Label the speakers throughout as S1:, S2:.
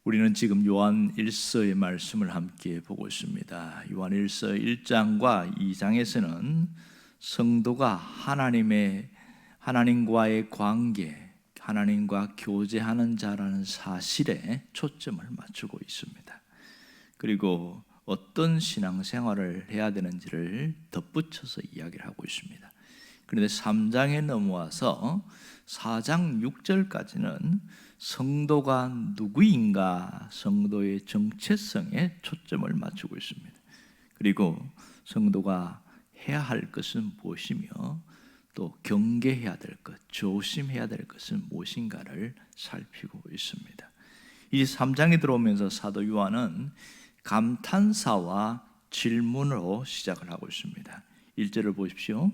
S1: 우리는 지금 요한 1서의 말씀을 함께 보고 있습니다. 요한 1서 1장과 2장에서는 성도가 하나님과의 관계, 하나님과 교제하는 자라는 사실에 초점을 맞추고 있습니다. 그리고 어떤 신앙생활을 해야 되는지를 덧붙여서 이야기를 하고 있습니다. 그런데 3장에 넘어와서 4장 6절까지는 성도가 누구인가, 성도의 정체성에 초점을 맞추고 있습니다. 그리고 성도가 해야 할 것은 무엇이며 또 경계해야 될 것, 조심해야 될 것은 무엇인가를 살피고 있습니다. 이 3장에 들어오면서 사도 요한은 감탄사와 질문으로 시작을 하고 있습니다. 1절을 보십시오.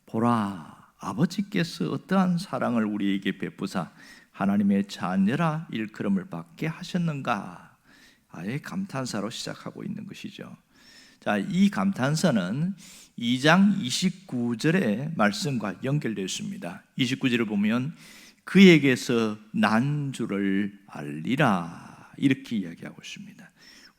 S1: 보라, 아버지께서 어떠한 사랑을 우리에게 베푸사 하나님의 자녀라 일컬음을 받게 하셨는가. 아예 감탄사로 시작하고 있는 것이죠. 자, 이 감탄사는 2장 29절의 말씀과 연결되어 있습니다. 29절을 보면 그에게서 난 줄을 알리라 이렇게 이야기하고 있습니다.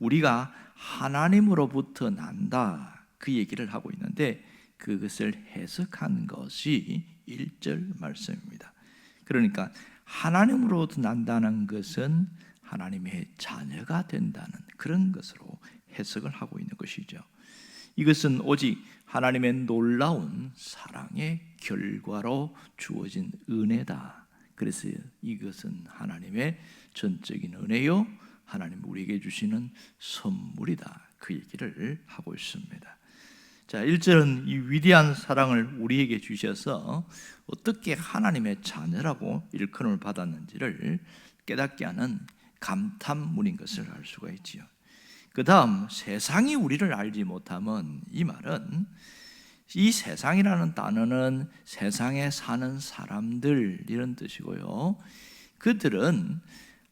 S1: 우리가 하나님으로부터 난다, 그 얘기를 하고 있는데 그것을 해석한 것이 1절 말씀입니다. 그러니까 하나님으로부터 난다는 것은 하나님의 자녀가 된다는 그런 것으로 해석을 하고 있는 것이죠. 이것은 오직 하나님의 놀라운 사랑의 결과로 주어진 은혜다. 그래서 이것은 하나님의 전적인 은혜요, 하나님 우리에게 주시는 선물이다, 그 얘기를 하고 있습니다. 자, 1절은 이 위대한 사랑을 우리에게 주셔서 어떻게 하나님의 자녀라고 일컬음을 받았는지를 깨닫게 하는 감탄문인 것을 알 수가 있지요. 그 다음, 세상이 우리를 알지 못하면, 이 말은 이 세상이라는 단어는 세상에 사는 사람들 이런 뜻이고요. 그들은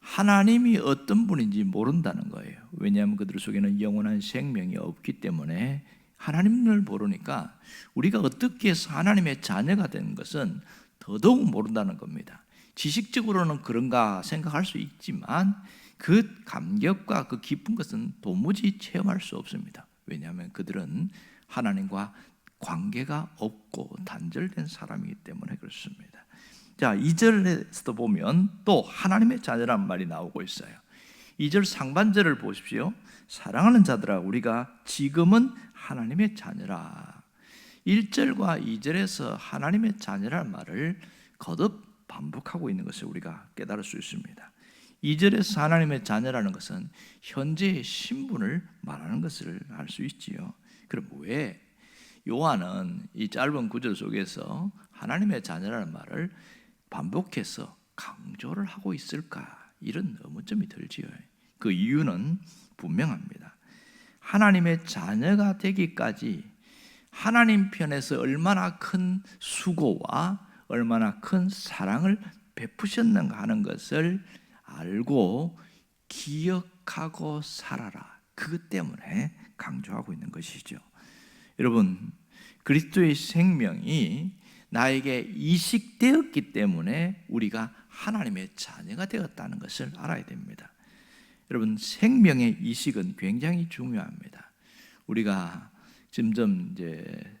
S1: 하나님이 어떤 분인지 모른다는 거예요. 왜냐하면 그들 속에는 영원한 생명이 없기 때문에 하나님을 모르니까 우리가 어떻게 해서 하나님의 자녀가 되는 것은 더더욱 모른다는 겁니다. 지식적으로는 그런가 생각할 수 있지만 그 감격과 그 기쁜 것은 도무지 체험할 수 없습니다. 왜냐하면 그들은 하나님과 관계가 없고 단절된 사람이기 때문에 그렇습니다. 자, 2절에서도 보면 또 하나님의 자녀란 말이 나오고 있어요. 2절 상반절을 보십시오. 사랑하는 자들아, 우리가 지금은 하나님의 자녀라. 1절과 2절에서 하나님의 자녀라는 말을 거듭 반복하고 있는 것을 우리가 깨달을 수 있습니다. 2절에서 하나님의 자녀라는 것은 현재의 신분을 말하는 것을 알 수 있지요. 그럼 왜 요한은 이 짧은 구절 속에서 하나님의 자녀라는 말을 반복해서 강조를 하고 있을까? 이런 의문점이 들지요. 그 이유는 분명합니다. 하나님의 자녀가 되기까지 하나님 편에서 얼마나 큰 수고와 얼마나 큰 사랑을 베푸셨는가 하는 것을 알고 기억하고 살아라. 그것 때문에 강조하고 있는 것이죠. 여러분, 그리스도의 생명이 나에게 이식되었기 때문에 우리가 하나님의 자녀가 되었다는 것을 알아야 됩니다. 여러분, 생명의 이식은 굉장히 중요합니다. 우리가 점점 이제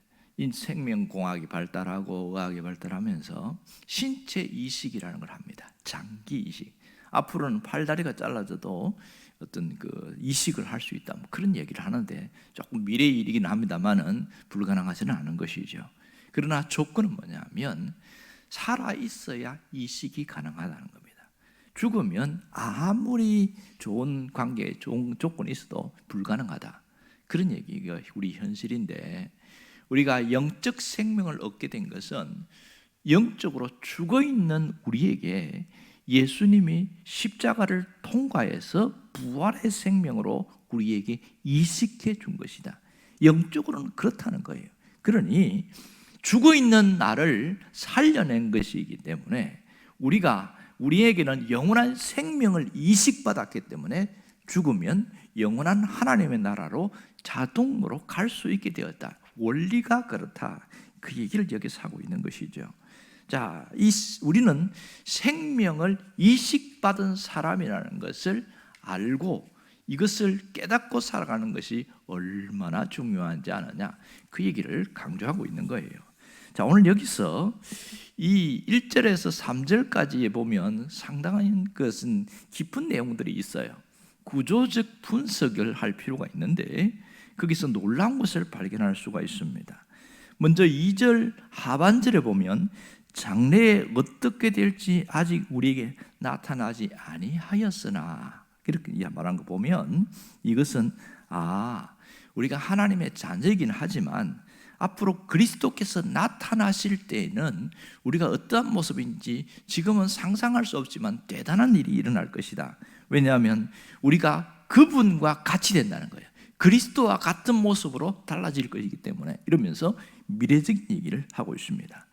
S1: 생명공학이 발달하고 의학이 발달하면서 신체 이식이라는 걸 합니다. 장기 이식. 앞으로는 팔다리가 잘라져도 어떤 그 이식을 할 수 있다, 뭐 그런 얘기를 하는데 조금 미래의 일이긴 합니다만은 불가능하지는 않은 것이죠. 그러나 조건은 뭐냐면 살아 있어야 이식이 가능하다는 겁니다. 죽으면 아무리 좋은 관계, 좋은 조건이 있어도 불가능하다, 그런 얘기가 우리 현실인데, 우리가 영적 생명을 얻게 된 것은 영적으로 죽어있는 우리에게 예수님이 십자가를 통과해서 부활의 생명으로 우리에게 이식해 준 것이다. 영적으로는 그렇다는 거예요. 그러니 죽어있는 나를 살려낸 것이기 때문에 우리에게는 영원한 생명을 이식받았기 때문에 죽으면 영원한 하나님의 나라로 자동으로 갈 수 있게 되었다. 원리가 그렇다. 그 얘기를 여기서 하고 있는 것이죠. 자, 우리는 생명을 이식받은 사람이라는 것을 알고 이것을 깨닫고 살아가는 것이 얼마나 중요한지 아느냐, 그 얘기를 강조하고 있는 거예요. 자, 오늘 여기서 이 1절에서 3절까지에 보면 상당한 것은 깊은 내용들이 있어요. 구조적 분석을 할 필요가 있는데 거기서 놀라운 것을 발견할 수가 있습니다. 먼저 2절 하반절에 보면 장래에 어떻게 될지 아직 우리에게 나타나지 아니하였으나, 이렇게 말한 거 보면 이것은 우리가 하나님의 자녀이긴 하지만 앞으로 그리스도께서 나타나실 때에는 우리가 어떠한 모습인지 지금은 상상할 수 없지만 대단한 일이 일어날 것이다. 왜냐하면 우리가 그분과 같이 된다는 거예요. 그리스도와 같은 모습으로 달라질 것이기 때문에, 이러면서 미래적인 얘기를 하고 있습니다.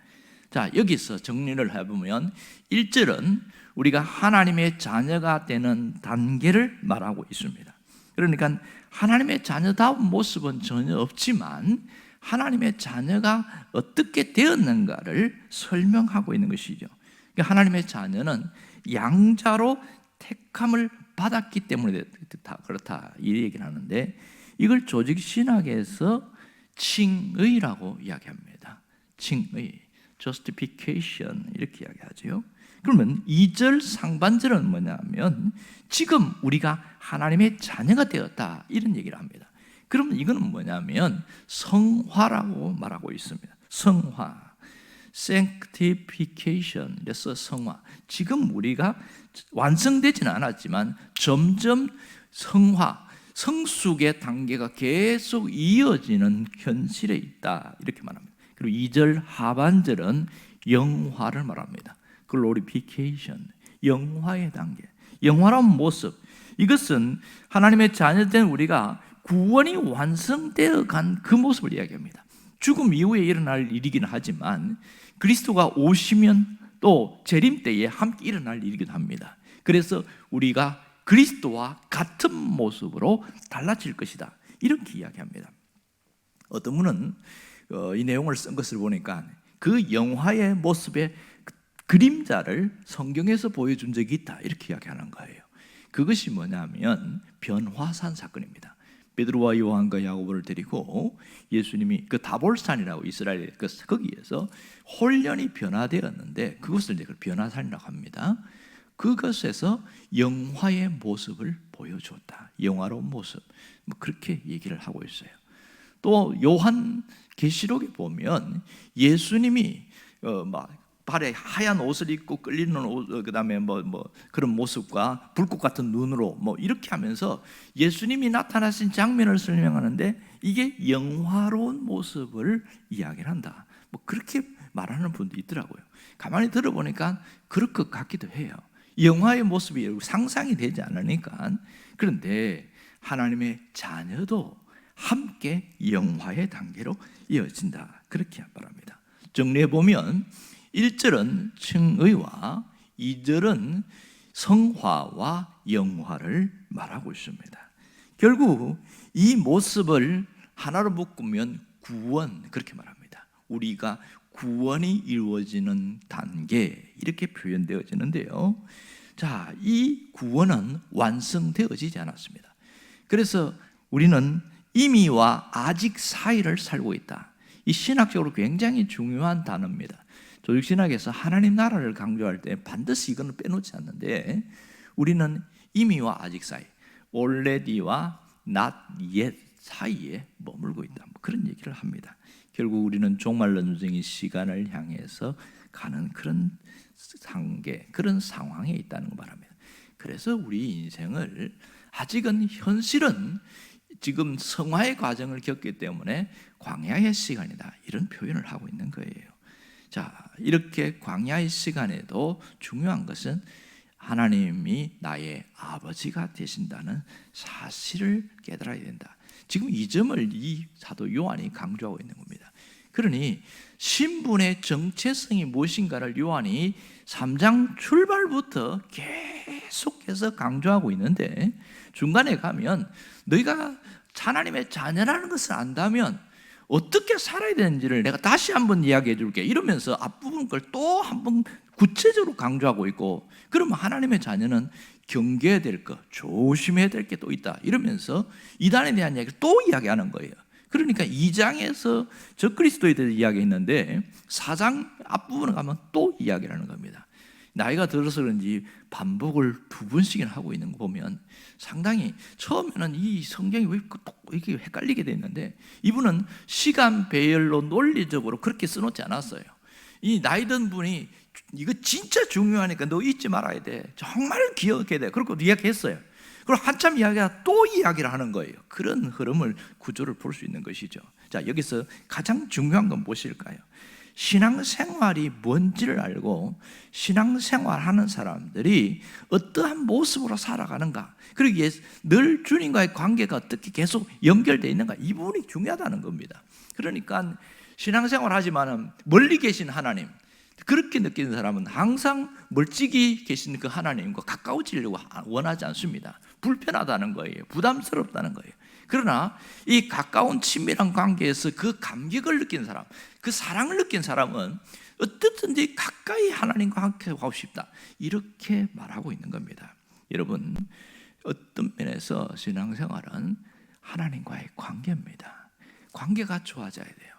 S1: 자, 여기서 정리를 해보면 1절은 우리가 하나님의 자녀가 되는 단계를 말하고 있습니다. 그러니까 하나님의 자녀다운 모습은 전혀 없지만 하나님의 자녀가 어떻게 되었는가를 설명하고 있는 것이죠. 그러니까 하나님의 자녀는 양자로 택함을 받았기 때문에 그렇다, 이 얘기를 하는데, 이걸 조직신학에서 칭의라고 이야기합니다. 칭의, justification, 이렇게 이야기하죠. 그러면 2절 상반절은 뭐냐면 지금 우리가 하나님의 자녀가 되었다, 이런 얘기를 합니다. 그러면 이거는 뭐냐면 성화라고 말하고 있습니다. 성화, sanctification, 그래서 성화. 지금 우리가 완성되지는 않았지만 점점 성화, 성숙의 단계가 계속 이어지는 현실에 있다, 이렇게 말합니다. 그리고 2절 하반절은 영화를 말합니다. glorification, 영화의 단계, 영화로운 모습. 이것은 하나님의 자녀된 우리가 구원이 완성되어 간 그 모습을 이야기합니다. 죽음 이후에 일어날 일이긴 하지만 그리스도가 오시면 또 재림 때에 함께 일어날 일이기도 합니다. 그래서 우리가 그리스도와 같은 모습으로 달라질 것이다, 이렇게 이야기합니다. 어떤 분은 이 내용을 쓴 것을 보니까 그 영화의 모습의 그림자를 성경에서 보여준 적이 있다, 이렇게 이야기하는 거예요. 그것이 뭐냐면 변화산 사건입니다. 베드로와 요한과 야고보를 데리고 예수님이 그 다볼산이라고 이스라엘 거기에서 홀연히 변화되었는데 그것을 이제 변화산이라고 합니다. 그것에서 영화의 모습을 보여줬다, 영화로운 모습, 그렇게 얘기를 하고 있어요. 또 요한 계시록에 보면 예수님이 발에 하얀 옷을 입고 끌리는 옷, 그다음에 그런 모습과 불꽃 같은 눈으로 이렇게 하면서 예수님이 나타나신 장면을 설명하는데 이게 영화로운 모습을 이야기를 한다, 그렇게 말하는 분도 있더라고요. 가만히 들어보니까 그럴 것 같기도 해요. 영화의 모습이 상상이 되지 않으니까. 그런데 하나님의 자녀도 함께 영화의 단계로 이어진다, 그렇게 말합니다. 정리해 보면 1절은 칭의와 2절은 성화와 영화를 말하고 있습니다. 결국 이 모습을 하나로 묶으면 구원, 그렇게 말합니다. 우리가 구원이 이루어지는 단계, 이렇게 표현되어지는데요. 자, 이 구원은 완성되어지지 않았습니다. 그래서 우리는 이미와 아직 사이를 살고 있다. 이 신학적으로 굉장히 중요한 단어입니다. 조직신학에서 하나님 나라를 강조할 때 반드시 이거는 빼놓지 않는데, 우리는 이미와 아직 사이, already와 not yet 사이에 머물고 있다, 그런 얘기를 합니다. 결국 우리는 종말론적인 시간을 향해서 가는 그런 단계, 그런 상황에 있다는 거 말합니다. 그래서 우리 인생을 아직은, 현실은 지금 성화의 과정을 겪기 때문에 광야의 시간이다, 이런 표현을 하고 있는 거예요. 자, 이렇게 광야의 시간에도 중요한 것은 하나님이 나의 아버지가 되신다는 사실을 깨달아야 된다. 지금 이 점을 이 사도 요한이 강조하고 있는 겁니다. 그러니 신분의 정체성이 무엇인가를 요한이 3장 출발부터 계속해서 강조하고 있는데, 중간에 가면 너희가 하나님의 자녀라는 것을 안다면 어떻게 살아야 되는지를 내가 다시 한번 이야기해 줄게, 이러면서 앞부분 걸 또 한번 구체적으로 강조하고 있고, 그러면 하나님의 자녀는 경계해야 될 것, 조심해야 될 게 또 있다 이러면서 이단에 대한 이야기를 또 이야기하는 거예요. 그러니까 2장에서 적그리스도에 대해서 이야기했는데 4장 앞부분에 가면 또 이야기를 하는 겁니다. 나이가 들어서 그런지 반복을 2번씩이나 하고 있는 거 보면 상당히, 처음에는 이 성경이 왜 이렇게 헷갈리게 됐는데, 이분은 시간 배열로 논리적으로 그렇게 써놓지 않았어요. 이 나이 든 분이 이거 진짜 중요하니까 너 잊지 말아야 돼, 정말 기억해야 돼, 그렇게 이야기했어요. 그리고 한참 이야기가 또 이야기를 하는 거예요. 그런 흐름을, 구조를 볼 수 있는 것이죠. 자, 여기서 가장 중요한 건 무엇일까요? 신앙생활이 뭔지를 알고 신앙생활하는 사람들이 어떠한 모습으로 살아가는가, 그리고 늘 주님과의 관계가 어떻게 계속 연결되어 있는가, 이 부분이 중요하다는 겁니다. 그러니까 신앙생활 하지만은 멀리 계신 하나님, 그렇게 느끼는 사람은 항상 멀찍이 계신 그 하나님과 가까워지려고 원하지 않습니다. 불편하다는 거예요. 부담스럽다는 거예요. 그러나 이 가까운 친밀한 관계에서 그 감격을 느끼는 사람, 그 사랑을 느낀 사람은 어떻든지 가까이 하나님과 함께 하고 싶다, 이렇게 말하고 있는 겁니다. 여러분, 어떤 면에서 신앙생활은 하나님과의 관계입니다. 관계가 좋아져야 돼요.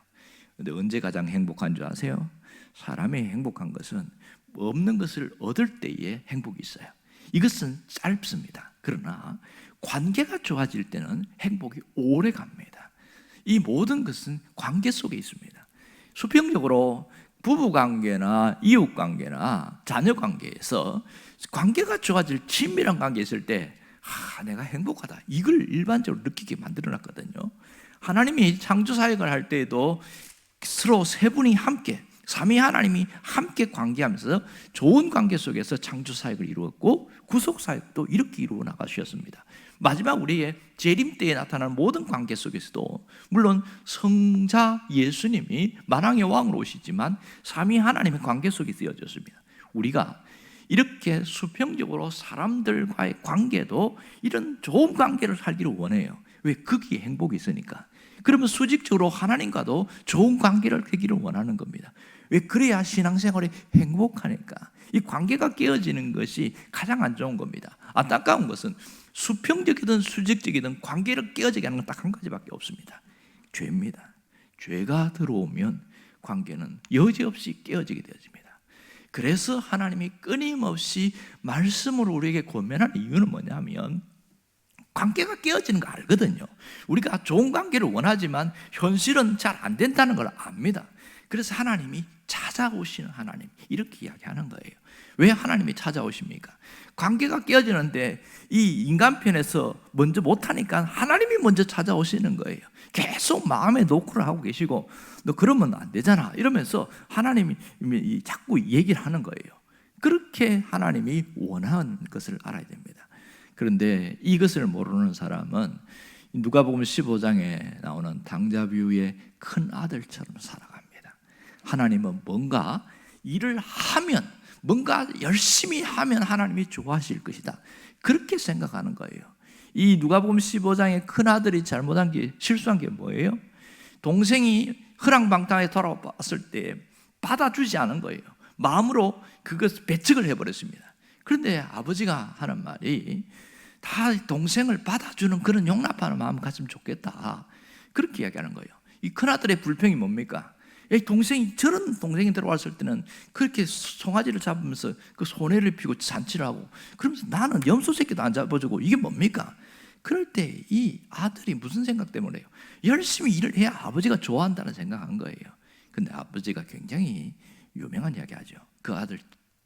S1: 근데 언제 가장 행복한 줄 아세요? 사람이 행복한 것은 없는 것을 얻을 때에 행복이 있어요. 이것은 짧습니다. 그러나 관계가 좋아질 때는 행복이 오래 갑니다. 이 모든 것은 관계 속에 있습니다. 수평적으로 부부관계나 이웃관계나 자녀관계에서 관계가 좋아질 친밀한 관계에 있을 때 내가 행복하다, 이걸 일반적으로 느끼게 만들어놨거든요. 하나님이 창조사역을 할 때에도 서로 세 분이 함께, 삼위 하나님이 함께 관계하면서 좋은 관계 속에서 창조사역을 이루었고 구속사역도 이렇게 이루어 나가셨습니다. 마지막 우리의 재림 때에 나타나는 모든 관계 속에서도 물론 성자 예수님이 만왕의 왕으로 오시지만 삼위 하나님의 관계 속에 쓰여졌습니다. 우리가 이렇게 수평적으로 사람들과의 관계도 이런 좋은 관계를 살기를 원해요. 왜? 거기에 행복이 있으니까. 그러면 수직적으로 하나님과도 좋은 관계를 되기를 원하는 겁니다. 왜? 그래야 신앙생활이 행복하니까. 이 관계가 깨어지는 것이 가장 안 좋은 겁니다. 안타까운 것은 수평적이든 수직적이든 관계를 깨어지게 하는 건 딱 한 가지밖에 없습니다. 죄입니다. 죄가 들어오면 관계는 여지없이 깨어지게 되어집니다. 그래서 하나님이 끊임없이 말씀으로 우리에게 권면하는 이유는 뭐냐면, 관계가 깨어지는 거 알거든요. 우리가 좋은 관계를 원하지만 현실은 잘 안 된다는 걸 압니다. 그래서 하나님이 찾아오시는 하나님, 이렇게 이야기하는 거예요. 왜 하나님이 찾아오십니까? 관계가 깨어지는데 이 인간편에서 먼저 못하니까 하나님이 먼저 찾아오시는 거예요. 계속 마음에 노크를 하고 계시고, 너 그러면 안 되잖아 이러면서 하나님이 자꾸 얘기를 하는 거예요. 그렇게 하나님이 원하는 것을 알아야 됩니다. 그런데 이것을 모르는 사람은 누가복음 15장에 나오는 당자비유의 큰 아들처럼 살아갑니다. 하나님은 뭔가 일을 하면, 뭔가 열심히 하면 하나님이 좋아하실 것이다, 그렇게 생각하는 거예요. 이 누가복음 15장의 큰 아들이 잘못한 게, 실수한 게 뭐예요? 동생이 허랑방탕하게 돌아왔을 때 받아주지 않은 거예요. 마음으로 그것을 배척을 해버렸습니다. 그런데 아버지가 하는 말이, 다 동생을 받아주는 그런 용납하는 마음 가지면 좋겠다, 그렇게 이야기하는 거예요. 이 큰아들의 불평이 뭡니까? 동생이, 저런 동생이 들어왔을 때는 그렇게 송아지를 잡으면서 그 소내를 피고 잔치를 하고, 그러면서 나는 염소 새끼도 안 잡아주고, 이게 뭡니까? 그럴 때 이 아들이 무슨 생각 때문에요? 열심히 일을 해야 아버지가 좋아한다는 생각한 거예요. 근데 아버지가 굉장히 유명한 이야기 하죠. 그 아들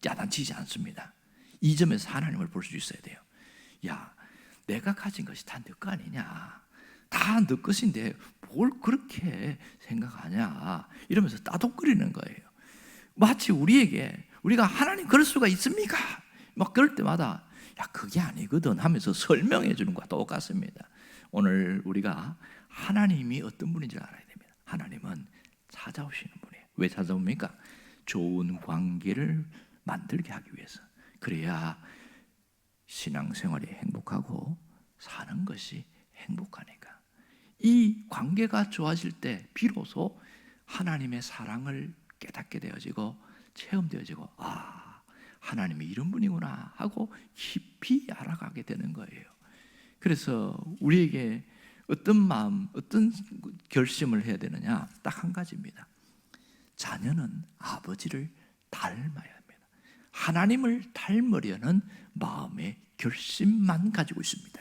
S1: 야단치지 않습니다. 이 점에서 하나님을 볼 수 있어야 돼요. 야, 내가 가진 것이 다 너 거 아니냐, 다 너 것인데 뭘 그렇게 생각하냐, 이러면서 따독거리는 거예요. 마치 우리가 하나님 그럴 수가 있습니까? 막 그럴 때마다 야, 그게 아니거든 하면서 설명해 주는 것과 똑같습니다. 오늘 우리가 하나님이 어떤 분인지 알아야 됩니다. 하나님은 찾아오시는 분이에요. 왜 찾아옵니까? 좋은 관계를 만들게 하기 위해서. 그래야 신앙생활이 행복하고 사는 것이 행복하니까. 이 관계가 좋아질 때 비로소 하나님의 사랑을 깨닫게 되어지고 체험되어지고, 하나님이 이런 분이구나 하고 깊이 알아가게 되는 거예요. 그래서 우리에게 어떤 마음, 어떤 결심을 해야 되느냐? 딱 한 가지입니다. 자녀는 아버지를 닮아야 합니다. 하나님을 닮으려는 마음의 결심만 가지고 있습니다.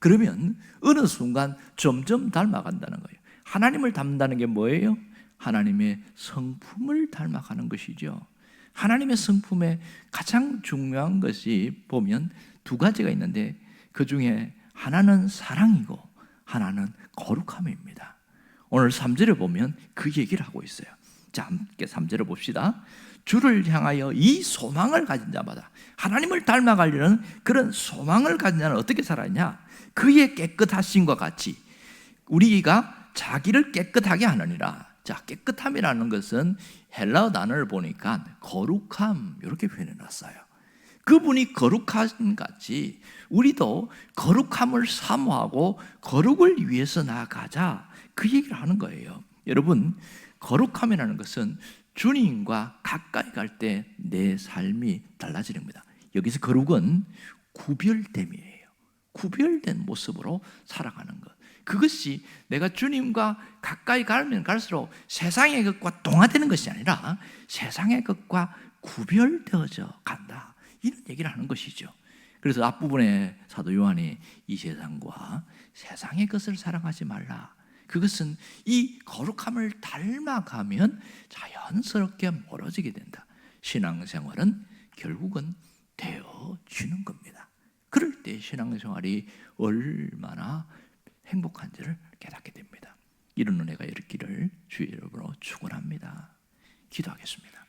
S1: 그러면 어느 순간 점점 닮아간다는 거예요. 하나님을 닮는다는 게 뭐예요? 하나님의 성품을 닮아가는 것이죠. 하나님의 성품에 가장 중요한 것이 보면 두 가지가 있는데 그 중에 하나는 사랑이고 하나는 거룩함입니다. 오늘 3절에 보면 그 얘기를 하고 있어요. 자, 함께 3절을 봅시다. 주를 향하여 이 소망을 가진 자마다, 하나님을 닮아가려는 그런 소망을 가진 자는 어떻게 살았냐? 그의 깨끗하심과 같이 우리가 자기를 깨끗하게 하느니라. 자, 깨끗함이라는 것은 헬라어 단어를 보니까 거룩함 이렇게 표현해 놨어요. 그분이 거룩하신 같이 우리도 거룩함을 사모하고 거룩을 위해서 나아가자, 그 얘기를 하는 거예요. 여러분, 거룩함이라는 것은 주님과 가까이 갈 때 내 삶이 달라지는 겁니다. 여기서 거룩은 구별됨이에요. 구별된 모습으로 살아가는 것. 그것이 내가 주님과 가까이 가면 갈수록 세상의 것과 동화되는 것이 아니라 세상의 것과 구별되어져 간다, 이런 얘기를 하는 것이죠. 그래서 앞부분에 사도 요한이 이 세상과 세상의 것을 사랑하지 말라, 그것은 이 거룩함을 닮아가면 자연스럽게 멀어지게 된다. 신앙생활은 결국은 되어지는 겁니다. 그럴 때 신앙생활이 얼마나 행복한지를 깨닫게 됩니다. 이런 은혜가 있기를 주의 이름으로 축원합니다. 기도하겠습니다.